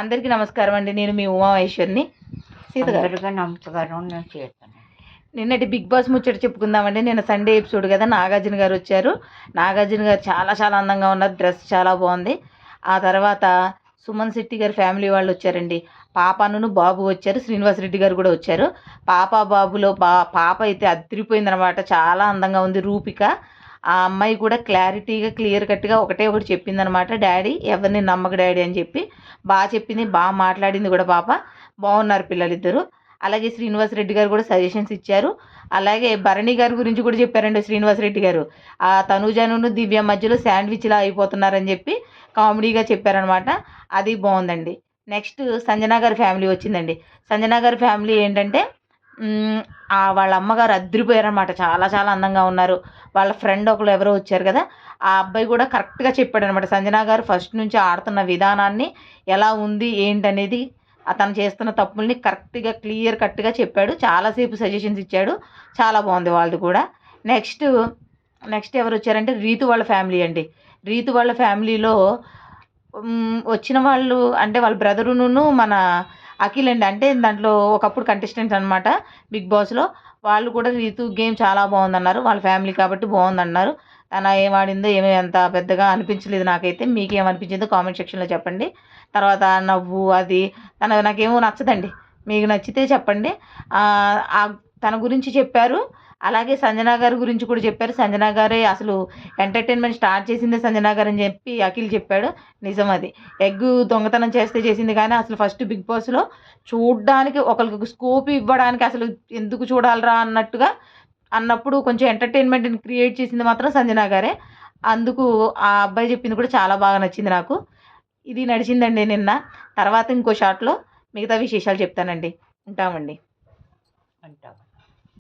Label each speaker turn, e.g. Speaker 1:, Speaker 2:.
Speaker 1: అందరికీ నమస్కారం అండి. నేను మీ ఉమామహేశ్వరిని. సీత గారు
Speaker 2: అందరికీ నమస్కారం. నేను చేస్తాను.
Speaker 1: నిన్నటి బిగ్ బాస్ ముచ్చట చెప్పుకుందామండి. నిన్న సండే ఎపిసోడ్ కదా, నాగార్జున గారు వచ్చారు. నాగార్జున గారు చాలా చాలా అందంగా ఉన్నారు. డ్రెస్ చాలా బాగుంది. ఆ తర్వాత సుమన్ శెట్టి గారి ఫ్యామిలీ వాళ్ళు వచ్చారండి. పాపను బాబు వచ్చారు. శ్రీనివాసరెడ్డి గారు కూడా వచ్చారు. పాప బాబులో పాప అయితే అదిరిపోయిందనమాట. చాలా అందంగా ఉంది రూపిక. ఆ అమ్మాయి కూడా క్లారిటీగా క్లియర్ కట్గా ఒకటే ఒకటి చెప్పిందనమాట. డాడీ ఎవరిని నమ్మక డాడీ అని చెప్పి బాగా చెప్పింది, బాగా మాట్లాడింది కూడా పాప. బాగున్నారు పిల్లలిద్దరూ. అలాగే శ్రీనివాసరెడ్డి గారు కూడా సజెషన్స్ ఇచ్చారు. అలాగే భరణి గారి గురించి కూడా చెప్పారండి శ్రీనివాసరెడ్డి గారు. ఆ తనుజను దివ్య మధ్యలో శాండ్విచ్లా అయిపోతున్నారని చెప్పి కామెడీగా చెప్పారనమాట. అది బాగుందండి. నెక్స్ట్ సంజన గారి ఫ్యామిలీ వచ్చిందండి. సంజన గారి ఫ్యామిలీ ఏంటంటే వాళ్ళ అమ్మగారు అద్దరిపోయారనమాట. చాలా చాలా అందంగా ఉన్నారు. వాళ్ళ ఫ్రెండ్ ఒకరు ఎవరో వచ్చారు కదా, ఆ అబ్బాయి కూడా కరెక్ట్గా చెప్పాడు అనమాట. సంజన గారు ఫస్ట్ నుంచి ఆడుతున్న విధానాన్ని ఎలా ఉంది ఏంటనేది, అతను చేస్తున్న తప్పుల్ని కరెక్ట్గా క్లియర్ కట్గా చెప్పాడు. చాలాసేపు సజెషన్స్ ఇచ్చాడు. చాలా బాగుంది వాళ్ళది కూడా. నెక్స్ట్ నెక్స్ట్ ఎవరు వచ్చారంటే రీతు వాళ్ళ ఫ్యామిలీ అండి. రీతు వాళ్ళ ఫ్యామిలీలో వచ్చిన వాళ్ళు అంటే వాళ్ళ బ్రదరును మన అఖిల్ అండి. అంటే దాంట్లో ఒకప్పుడు కంటెస్టెంట్స్ అనమాట బిగ్ బాస్లో. వాళ్ళు కూడా రీతు గేమ్ చాలా బాగుందన్నారు. వాళ్ళ ఫ్యామిలీ కాబట్టి బాగుందన్నారు. తన ఏం ఆడిందో ఏమీ అంత పెద్దగా అనిపించలేదు నాకైతే. మీకేమనిపించిందో కామెంట్ సెక్షన్లో చెప్పండి. తర్వాత నవ్వు అది నాకేమో నచ్చదండి. మీకు నచ్చితే చెప్పండి. తన గురించి చెప్పారు. అలాగే సంజన గారి గురించి కూడా చెప్పారు. సంజన గారే అసలు ఎంటర్టైన్మెంట్ స్టార్ట్ చేసిందే సంజన గారు అని చెప్పి అఖిల్ చెప్పాడు. నిజం అది. ఎగ్గు దొంగతనం చేస్తే చేసింది, కానీ అసలు ఫస్ట్ బిగ్ బాస్లో చూడడానికి ఒకరికి స్కోప్ ఇవ్వడానికి అసలు ఎందుకు చూడాలరా అన్నప్పుడు కొంచెం ఎంటర్టైన్మెంట్ని క్రియేట్ చేసింది మాత్రం సంజన గారే. అందుకు ఆ అబ్బాయి చెప్పింది కూడా చాలా బాగా నచ్చింది నాకు. ఇది నడిచిందండి నిన్న. తర్వాత ఇంకో షాట్లో మిగతా విశేషాలు చెప్తానండి. ఉంటామండి.
Speaker 2: అంటావా?